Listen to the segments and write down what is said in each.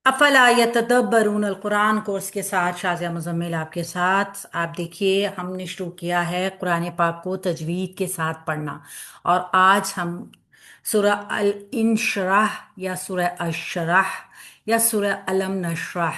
अफला यतदब्बरून अल Quran course के साथ शाज़िया मुज़म्मिल आपके साथ। आप देखिए, हमने शुरू किया है कुरान पाक को तजवीद के साथ पढ़ना। और आज हम सूरह अल इंशराह या सूरह अशराह या सूरह अलम नशराह,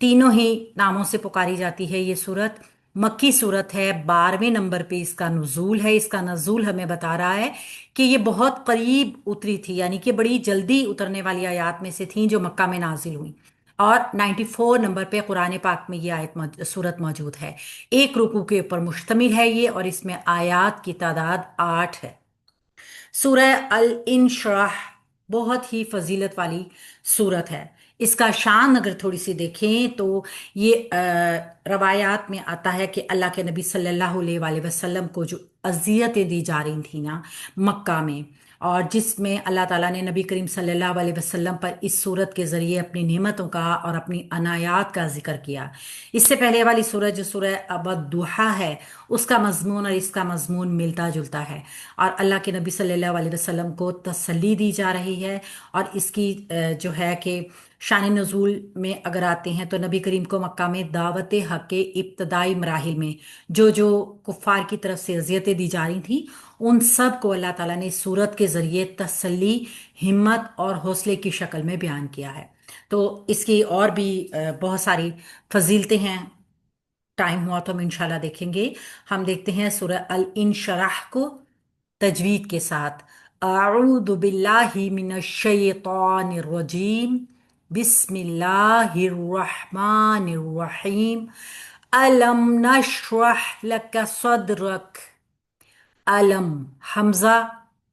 तीनों ही नामों से पुकारी जाती है। ये सूरत मक्की सूरत है। 12वें नंबर पे इसका नुज़ूल है। इसका नज़ूल हमें बता रहा है कि ये बहुत करीब उतरी थी, यानी कि बड़ी जल्दी उतरने वाली आयत में से थी जो मक्का में नाजिल हुई। और 94 नंबर पे कुरान पाक में ये सूरत मौजूद है। एक रुकू के ऊपर मुश्तमिल है ये, और इसमें आयत की तादाद 8 है। सूरह अल इंशराह बहुत ही फजीलत वाली सूरत है। इसका शान अगर थोड़ी सी देखें तो ये रवायात में आता है कि अल्लाह के नबी सल्लल्लाहु अलैहि वसल्लम को जो अजियतें दी जा रही थी ना मक्का में, और जिसमें अल्लाह ताला ने नबी करीम सल्लल्लाहु अलैहि वसल्लम पर इस सूरत के ज़रिए अपनी नेमतों का और अपनी अनायात का जिक्र किया। इससे पहले वाली सूरत जो सूरह अबद्दुहा है, उसका मजमून और इसका मजमून मिलता जुलता है। और अल्लाह के नबी सल्लल्लाहु अलैहि वसल्लम को तसल्ली दी जा रही है। और इसकी जो है कि शान नज़ूल में अगर आते हैं तो नबी करीम को मक्का में दावत हक के इब्तदाई मराहिल में जो जो कुफ़ार की तरफ से अजियतें दी जा रही थी, उन सब को अल्लाह ताला ने इस सूरत के ज़रिए तसल्ली, हिम्मत और हौसले की शक्ल में बयान किया है। तो इसकी और भी बहुत सारी फजीलतें हैं। टाइम हुआ तो हम इंशाल्लाह देखेंगे। हम देखते हैं सूरह अल इंशराह को तजवीद के साथ। अऊदु बिल्लाहि मिनश शैतानिर रजीम, बिस्मिल्लाहिर रहमानिर रहीम, अलम नशरह लका सदरक। अलम हमजा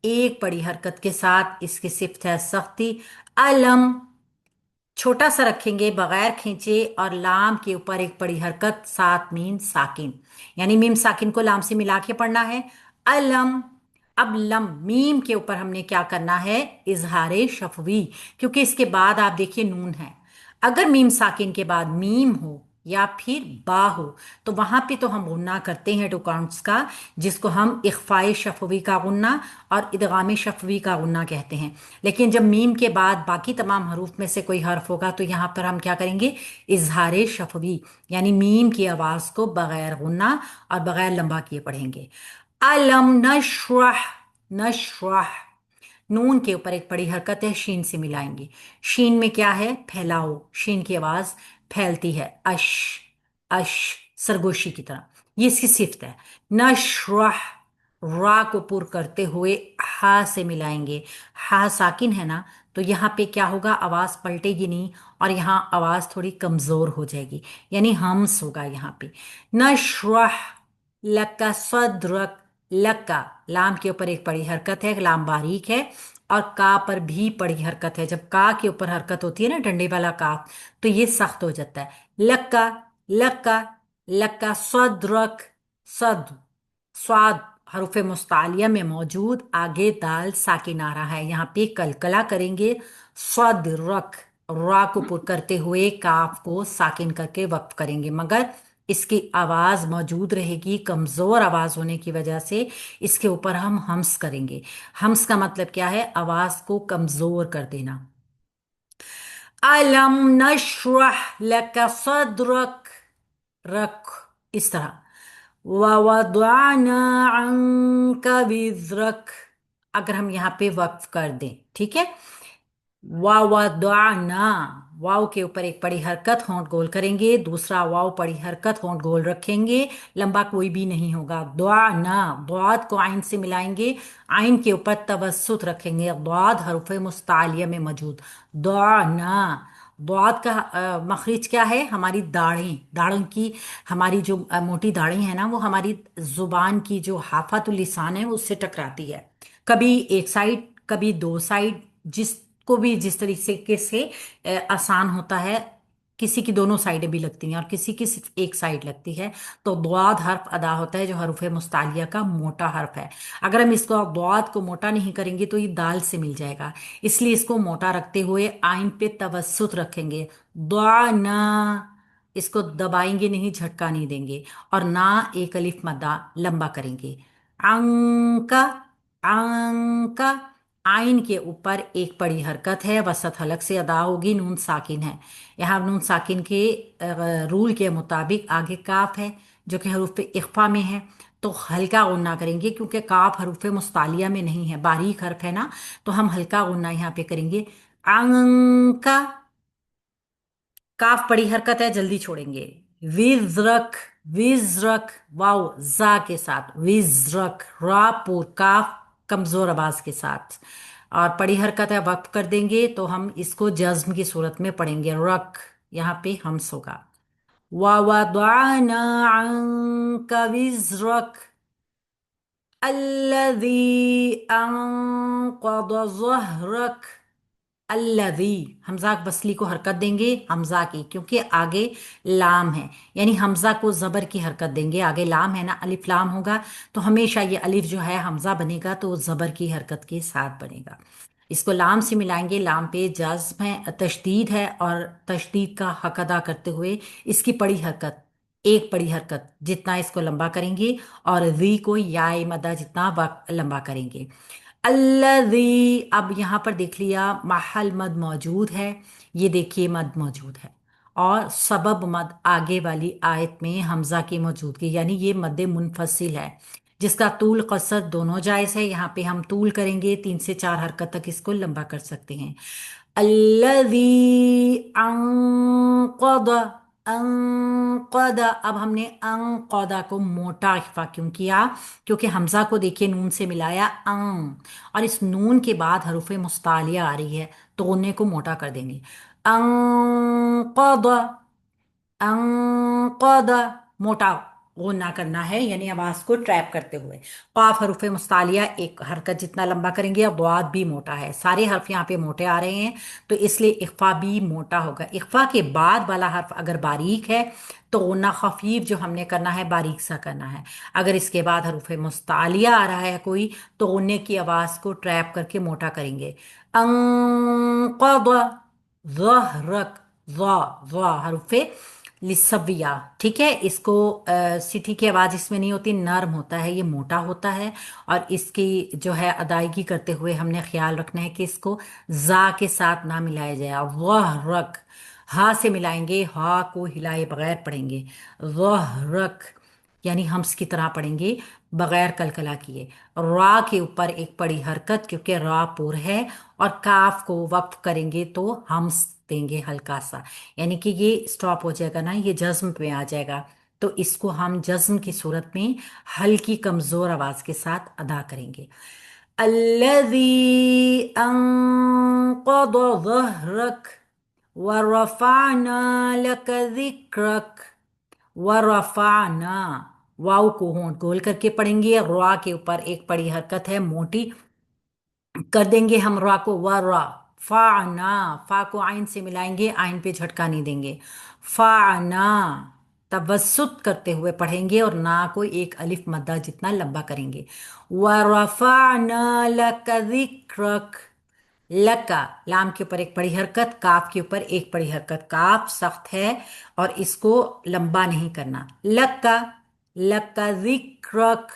एक बड़ी हरकत के साथ, इसकी सिफ्त है सख्ती। अलम छोटा सा रखेंगे बगैर खींचे, और लाम के ऊपर एक बड़ी हरकत, साथ मीम साकिन, यानी मीम साकिन को लाम से मिला के पढ़ना है। अलम। अब लम मीम के ऊपर हमने क्या करना है, इजहारे शफवी, क्योंकि इसके बाद आप देखिए नून है। अगर मीम साकिन के बाद मीम हो या फिर बा हो, तो वहां पे तो हम गुन्ना करते हैं टू काउंट्स का, जिसको हम इख्फाए शफवी का गुन्ना और इदगाम शफवी का गुन्ना कहते हैं। लेकिन जब मीम के बाद बाकी तमाम हरूफ में से कोई हर्फ होगा तो यहाँ पर हम क्या करेंगे, इजहारे शफवी, यानी मीम की आवाज को बगैर गुन्ना और बगैर लंबा किए पढ़ेंगे। अलम नशरह। नशरह नून के ऊपर एक बड़ी हरकत है, शीन से मिलाएंगे। शीन में क्या है, फैलाओ, शीन की आवाज फैलती है, अश। अश सरगोशी की तरह, ये इसकी सिफ्त है। नशरह रा को पुर करते हुए हा से मिलाएंगे। हा साकिन है ना, तो यहाँ पे क्या होगा, आवाज पलटेगी नहीं, और यहाँ आवाज थोड़ी कमजोर हो जाएगी, यानी हम्स होगा यहाँ पे। नशरह लका सदरक। लका लाम के ऊपर एक बड़ी हरकत है, लाम बारीक है, और का पर भी बड़ी हरकत है। जब का के ऊपर हरकत होती है ना, डंडे वाला का, तो ये सख्त हो जाता है। लक्का। लक्का। लक्का सदरक। सद स्वाद हरूफ मुस्तालिया में मौजूद, आगे दाल साकिन आ रहा है, यहाँ पे कलकला करेंगे। सदरक रा को पुर करते हुए काफ को साकिन करके वक्फ करेंगे, मगर इसकी आवाज मौजूद रहेगी, कमजोर आवाज होने की वजह से इसके ऊपर हम हम्स करेंगे। हम्स का मतलब क्या है, आवाज को कमजोर कर देना। अलम नशरह लका सदरक। रख इस तरह। ववदअना अन्का विज़रक, अगर हम यहाँ पे वक्फ कर दें, ठीक है। वावदअना, वाव के ऊपर एक बड़ी हरकत, होंठ गोल करेंगे, दूसरा वाव बड़ी हरकत, होंठ गोल रखेंगे, लंबा कोई भी नहीं होगा। दुआना, द्वाद को आइन से मिलाएंगे, आइन के ऊपर तवस्सुत रखेंगे, द्वाद हरुफ मुस्तालिया में मौजूद। दुआना, द्वाद का मखरिज क्या है, हमारी दाढ़ें, दाढ़ों की, हमारी जो मोटी दाढ़ें हैं ना, वो हमारी जुबान की जो हाफातुल लिसान है उससे टकराती है, कभी एक साइड कभी दो साइड, जिसको भी जिस तरीके से आसान होता है। किसी की दोनों साइडें भी लगती हैं और किसी की सिर्फ एक साइड लगती है। तो द्वाद हर्फ अदा होता है जो हरूफ मुस्तालिया का मोटा हर्फ है। अगर हम इसको द्वाद को मोटा नहीं करेंगे तो ये दाल से मिल जाएगा, इसलिए इसको मोटा रखते हुए आइन पे तवस्सुत रखेंगे। द्वा ना, इसको दबाएंगे नहीं, झटका नहीं देंगे, और ना एक अलिफ मद्दा लंबा करेंगे। अंका। अंका आइन के ऊपर एक बड़ी हरकत है, वसत हलक से अदा होगी, नून साकिन है। यहाँ नून साकिन के रूल के मुताबिक आगे काफ है जो कि हरूफ इख्फा में है, तो हल्का गुन्ना करेंगे क्योंकि काफ हरूफ मुस्तालिया में नहीं है, बारीक हर्फ है ना, तो हम हल्का गुन्ना यहाँ पे करेंगे। अंका, काफ बड़ी हरकत है, जल्दी छोड़ेंगे। विज्रक, विज्रक, वाव जा के साथ, विज्रक, रा पूर काफ कमजोर आवाज के साथ, और बड़ी हरकत है, वक्त कर देंगे तो हम इसको जज्म की सूरत में पढ़ेंगे। रक, यहाँ पे हम्स होगा। ववदाना अन्का विज्रक अल्लज़ी अंक़द ज़हरक। अल्लज़ी, हमजा बसली को हरकत देंगे, हमजा की, क्योंकि आगे लाम है, यानी हमजा को जबर की हरकत देंगे, आगे लाम है ना, अलिफ लाम होगा, तो हमेशा ये अलिफ जो है हमजा बनेगा तो जबर की हरकत के साथ बनेगा। इसको लाम से मिलाएंगे, लाम पे जज्म है, तशदीद है, और तशदीद का हक अदा करते हुए इसकी बड़ी हरकत, एक बड़ी हरकत जितना इसको लंबा करेंगे, और री को याए मदा जितना वक्त लंबा करेंगे। अल्लज़ी, अब यहाँ पर देख लिया महल मद मौजूद है, ये देखिए मद मौजूद है, और सबब मद आगे वाली आयत में हमजा की मौजूदगी, यानी ये मद मुनफसिल है जिसका तूल कसर दोनों जायज़ है। यहाँ पे हम तूल करेंगे, 3 से 4 हरकत तक इसको लंबा कर सकते हैं। अल्लज़ी अंक़द, अंक़द, अब हमने अंक़दा को मोटा इख्फा क्यों किया, क्योंकि हमजा को देखिए नून से मिलाया और इस नून के बाद हरूफ मुस्तालिया आ रही है, तो गुन्ने को मोटा कर देंगे। अंक़द, अंक़द, मोटा गुन्ना करना है, यानी आवाज को ट्रैप करते हुए। काफ हरूफ मुस्तालिया एक हरकत जितना लंबा करेंगे, और द्वाद भी मोटा है, सारे हर्फ यहाँ पे मोटे आ रहे हैं, तो इसलिए इख्फा भी मोटा होगा। इख्फा के बाद वाला हर्फ अगर बारीक है तो गुन्ना खफीफ जो हमने करना है बारीक सा करना है। अगर इसके बाद हरूफ मुस्तालिया आ रहा है कोई, तो गुन्ने की आवाज को ट्रैप करके मोटा करेंगे। अंक़द ज़हरक, ज़ा हरूफे लिसविया, ठीक है, इसको सिटी की आवाज इसमें नहीं होती, नर्म होता है, ये मोटा होता है, और इसकी जो है अदायगी करते हुए हमने ख्याल रखना है कि इसको जा के साथ ना मिलाया जाए। वह रक, हा से मिलाएंगे, हा को हिलाए बगैर पढ़ेंगे। वह रक, यानी हम्स की तरह पढ़ेंगे बगैर कलकला किए। रा के ऊपर एक बड़ी हरकत क्योंकि रा पुर है, और काफ को वक्फ करेंगे तो हम्स देंगे हल्का सा, यानी कि ये स्टॉप हो जाएगा ना, ये जज्म पे आ जाएगा, तो इसको हम जज्म की सूरत में हल्की कमजोर आवाज के साथ अदा करेंगे। अल्लज़ी अंक़द ज़हरक वरफ़अना लक ज़िक्रक। वरफ़अना, वाव को होंठ गोल करके पढ़ेंगे, रा के ऊपर एक बड़ी हरकत है, मोटी कर देंगे हम रा को। व रा फाना, फा को आइन से मिलाएंगे, आइन पे झटका नहीं देंगे। फाना, तवस्सुत करते हुए पढ़ेंगे, और ना को एक अलिफ मद्दा जितना लंबा करेंगे। व रफाना लक जिक्रक। लका, लाम के ऊपर एक बड़ी हरकत, काफ के ऊपर एक बड़ी हरकत, काफ सख्त है और इसको लंबा नहीं करना। लका, लका जिक्रक,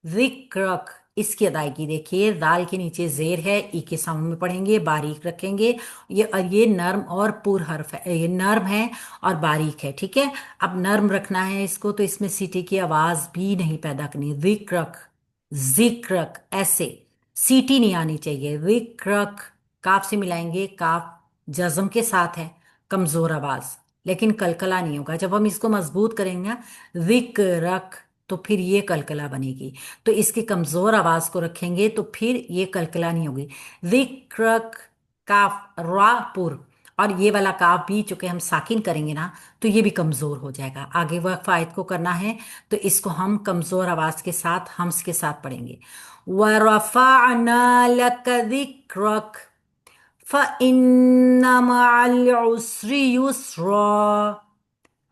जिक्रक, इसकी अदायगी देखिए, दाल के नीचे जेर है, ई के साउंड में पढ़ेंगे, बारीक रखेंगे, ये नर्म और पुर हर्फ है, ये नर्म है और बारीक है, ठीक है। अब नर्म रखना है इसको, तो इसमें सीटी की आवाज भी नहीं पैदा करनी। जिक्रक, जिक्रक, ऐसे सीटी नहीं आनी चाहिए। विक्रक, काफ से मिलाएंगे, काफ जज्म के साथ है, कमजोर आवाज, लेकिन कलकला नहीं होगा। जब हम इसको मजबूत करेंगे ना, विक्रक, तो फिर ये कलकला बनेगी, तो इसकी कमजोर आवाज को रखेंगे तो फिर ये कलकला नहीं होगी। विक्रक, काफ रा पुर, और ये वाला काफ भी चूंकि हम साकिन करेंगे ना, तो ये भी कमजोर हो जाएगा। आगे वक्फ आयत को करना है, तो इसको हम कमजोर आवाज के साथ, हम्स के साथ पढ़ेंगे। वरफ़अना लक ज़िक्रक फ़इन्न मअल उसरि युस्रा।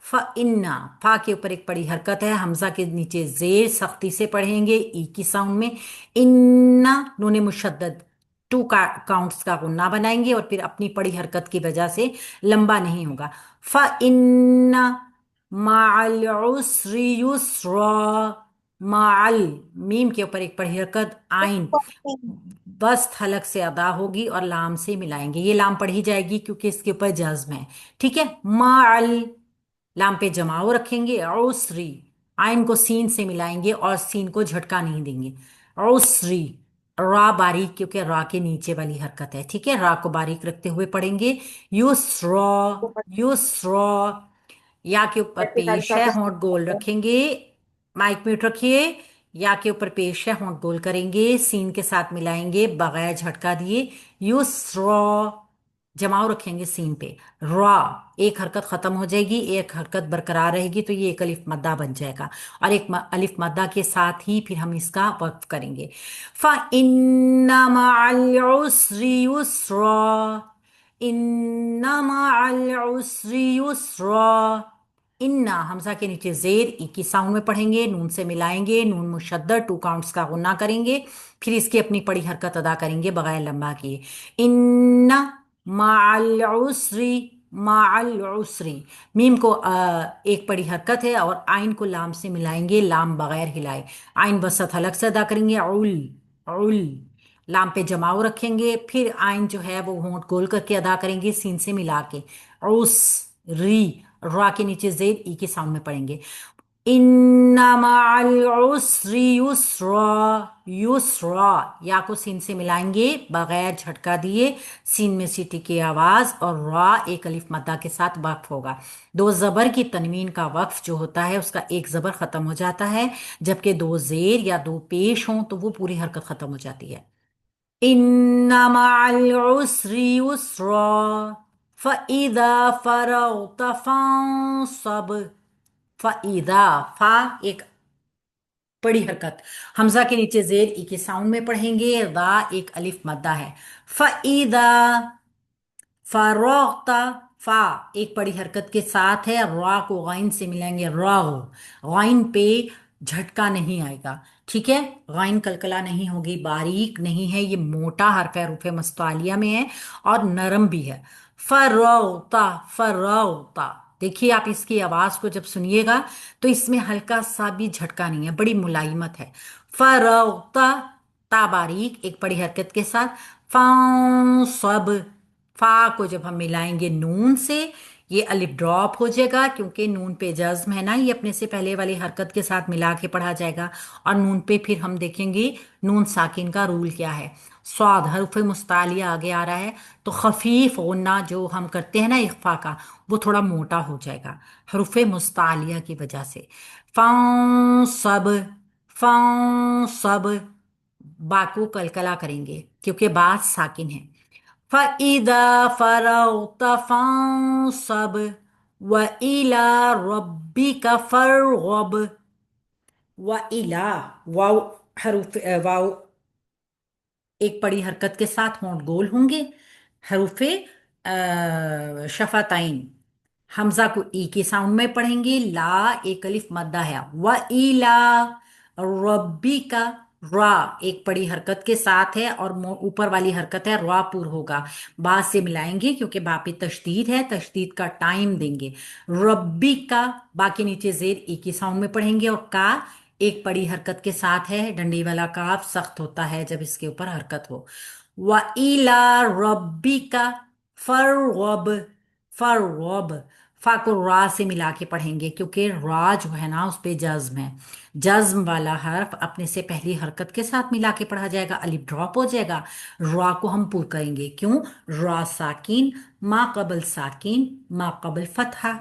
फ़इन्ना, फा के ऊपर एक बड़ी हरकत है, हमजा के नीचे जेर सख्ती से पढ़ेंगे, ई की साउंड में। इन्ना, नून मुशद्दद, टू का काउंट्स का गुन्ना बनाएंगे, और फिर अपनी बड़ी हरकत की वजह से लंबा नहीं होगा। फ़इन्ना मअल उसरि युस्रा, माल, मीम के ऊपर एक पढ़ी हरकत आइन, बस हलक से अदा होगी और लाम से मिलाएंगे, ये लाम पढ़ी जाएगी क्योंकि इसके ऊपर जज्म है। ठीक है, माल, लाम पे जमाओ रखेंगे, औसरी, आइन को सीन से मिलाएंगे और सीन को झटका नहीं देंगे, औसरी, रा बारीक क्योंकि रा के नीचे वाली हरकत है। ठीक है, रा को बारीक रखते हुए पढ़ेंगे, युस्रा, युस्रा, या के ऊपर पेश है, होंठ गोल रखेंगे, माइक म्यूट रखिए, या के ऊपर पेश है, होंठ गोल करेंगे, सीन के साथ मिलाएंगे बगैर झटका दिए, युस्रा, जमाव रखेंगे सीन पे, रा, एक हरकत खत्म हो जाएगी, एक हरकत बरकरार रहेगी, तो ये एक अलिफ मद्दा बन जाएगा, और एक अलिफ मद्दा के साथ ही फिर हम इसका वक्फ करेंगे। फ इन्ना मअल उसरी युस्रा, इन्ना मअल उसरी युस्रा, इन्ना हमजा के नीचे जेर ई की साउंड में पढ़ेंगे, नून से मिलाएंगे, नून मुशद्दद टू काउंट्स का गुन्ना करेंगे, फिर इसकी अपनी पड़ी हरकत अदा करेंगे बगैर लंबा किए, इन्ना माअल उसरी, माअल उसरी, मीम को एक पड़ी हरकत है और आइन को लाम से मिलाएंगे, लाम बगैर हिलाए, आइन वसत हलक से अदा करेंगे, उल, उल, लाम पे जमाव रखेंगे, फिर आइन जो है वो होंठ गोल करके अदा करेंगे सीन से मिला के, उस, री, रा के नीचे जेर ई के साउंड में पढ़ेंगे, इन्ना मअल उसरी युस्रा, युस्रा, या को सीन से मिलाएंगे बगैर झटका दिए, सीन में सीटी की आवाज, और रा एक अलिफ मद्दा के साथ वक्फ होगा। दो जबर की तनवीन का वक्फ जो होता है उसका एक जबर खत्म हो जाता है, जबकि दो जेर या दो पेश हों तो वो पूरी हरकत खत्म हो जाती है। इन्ना मअल उसरी युस्रा, फ़इज़ा फ़रग़त फ़ंसब, फ़इज़ा, फ़ा एक बड़ी हरकत, हमजा के नीचे जेर ई के साउंड में पढ़ेंगे, रा एक अलिफ मद्दा है, फ़इज़ा फरोख्ता, फा एक बड़ी हरकत के साथ है, रा को गाइन से मिलाएंगे, राग, गाइन पे झटका नहीं आएगा। ठीक है, गाइन कलकला नहीं होगी, बारीक नहीं है, ये मोटा हरफ है, रूफे मस्तालिया में है और नरम भी है। फरोख्ता, फरोख्ता, देखिए आप इसकी आवाज को जब सुनिएगा तो इसमें हल्का सा भी झटका नहीं है, बड़ी मुलायमत है। फरोख्ता, ता बारीक एक बड़ी हरकत के साथ, सब, फा को जब हम मिलाएंगे नून से, ये अलिफ ड्रॉप हो जाएगा क्योंकि नून पे जज्म है ना, ये अपने से पहले वाली हरकत के साथ मिला के पढ़ा जाएगा, और नून पे फिर हम देखेंगे नून साकिन का रूल क्या है। स्वाद हरुफ मुस्तालिया आगे आ रहा है, तो खफीफ गुन्ना जो हम करते हैं ना इख्फा का, वो थोड़ा मोटा हो जाएगा हरुफ मुस्तालिया की वजह से। सब, सब, बाको कलकला करेंगे क्योंकि बात साकिन है। فإذا فرغت فانصب وإلى ربك فارغب, وإلى, वाव, हरूफ वाव एक बड़ी हरकत के साथ होंठ गोल होंगे, हरूफे शफाताइन, हमजा को ई के साउंड में पढ़ेंगे, ला एक अलिफ मद्दा है, व इला रब्बी का, रा एक बड़ी हरकत के साथ है और ऊपर वाली हरकत है रा पुर होगा, बा से मिलाएंगे क्योंकि बा पे तशदीद है, तशदीद का टाइम देंगे, रब्बी का, बा के नीचे जेर ई के साउंड में पढ़ेंगे, और का एक बड़ी हरकत के साथ है, डंडी वाला काफ सख्त होता है जब इसके ऊपर हरकत हो। व इला रब्बिका फरगब, फरगब, फा को रा से मिला के पढ़ेंगे क्योंकि रा जो है ना उस पे जज्म है, जज्म वाला हर्फ अपने से पहली हरकत के साथ मिला के पढ़ा जाएगा, अलिफ ड्रॉप हो जाएगा, रा को हम पुर करेंगे, क्यों, रा साकिन, मा कबल साकिन, मा कबल फतहा,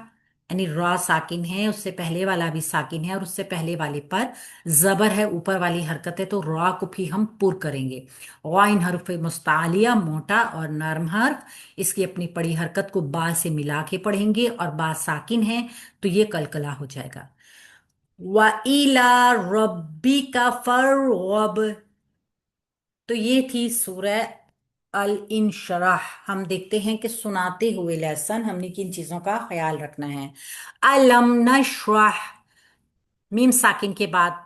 यानी रा साकिन है, उससे पहले वाला भी साकिन है और उससे पहले वाले पर जबर है, ऊपर वाली हरकत है, तो रा को भी हम पुर करेंगे। गाइन हर्फ मुस्तालिया मोटा और नरम हर्फ, इसकी अपनी पड़ी हरकत को बा से मिला के पढ़ेंगे और बा साकिन है तो ये कलकला हो जाएगा। व इला रब्बी का फरगब, तो ये थी सूरह अल इंशराह। हम देखते हैं कि सुनाते हुए लेसन हमने किन चीजों का ख्याल रखना है। अलम नशरह, मीम साकिन के बाद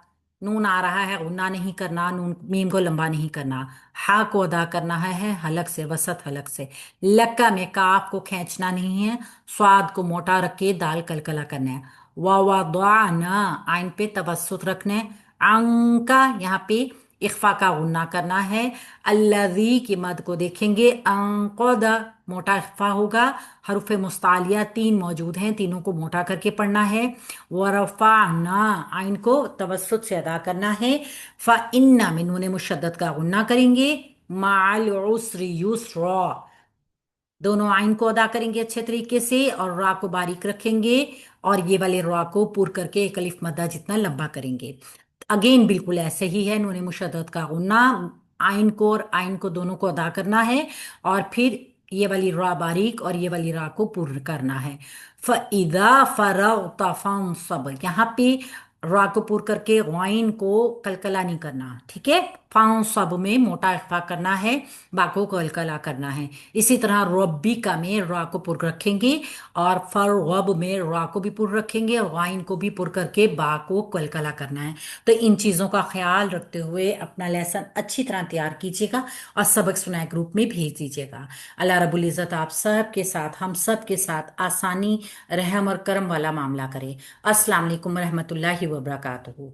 नून आ रहा है, गुन्ना नहीं करना, नून मीम को लंबा नहीं करना, हा को अदा करना है हलक से, वसत हलक से, लक्का में काफ को खींचना नहीं है, स्वाद को मोटा रख के दाल कलकला करना है, वा वा ना आइन पे तवसुत रखना है, अंका यहाँ पे इख्फा का गुन्ना करना है। अल्लज़ी की मद को देखेंगे, अंक़द मोटा इख्फा होगा। हरूफ मुस्तालिया तीन मौजूद हैं, तीनों को मोटा करके पढ़ना है। वरफ़अना आइन को तवस्सुत से अदा करना है। फ़इन्ना में नून मुशद्दद का गुन्ना करेंगे। माअल उसरि युस्रा, दोनों आइन को अदा करेंगे अच्छे तरीके से और रा को बारीक रखेंगे और ये वाले रा को पूर करके एक अलिफ मद्दा जितना लंबा करेंगे। अगेन बिल्कुल ऐसे ही है, नून मुशद्दद का गुन्ना, आइन को और आइन को दोनों को अदा करना है और फिर ये वाली रा बारीक और ये वाली रा को पूर्ण करना है। फ़इज़ा फ़रग़्त फ़ंसब, यहाँ पे रा को पूर करके गाइन को कलकला नहीं करना, ठीक है। सब में मोटा इख्फा करना है, बा को कलकला करना है। इसी तरह रब्बिका में रा को पुर रखेंगे और फरगब में रा को भी पुर रखेंगे और गाइन को भी पुर करके बा को कलकला करना है। तो इन चीज़ों का ख्याल रखते हुए अपना लेसन अच्छी तरह तैयार कीजिएगा और सबक सुनाए ग्रुप में भेज दीजिएगा। अल्लाह रब्बुल इज़्ज़त आप सब के साथ, हम सब के साथ आसानी, रहम और करम वाला मामला करे। अस्सलाम वालेकुम रहमतुल्लाहि व बरकातुहू।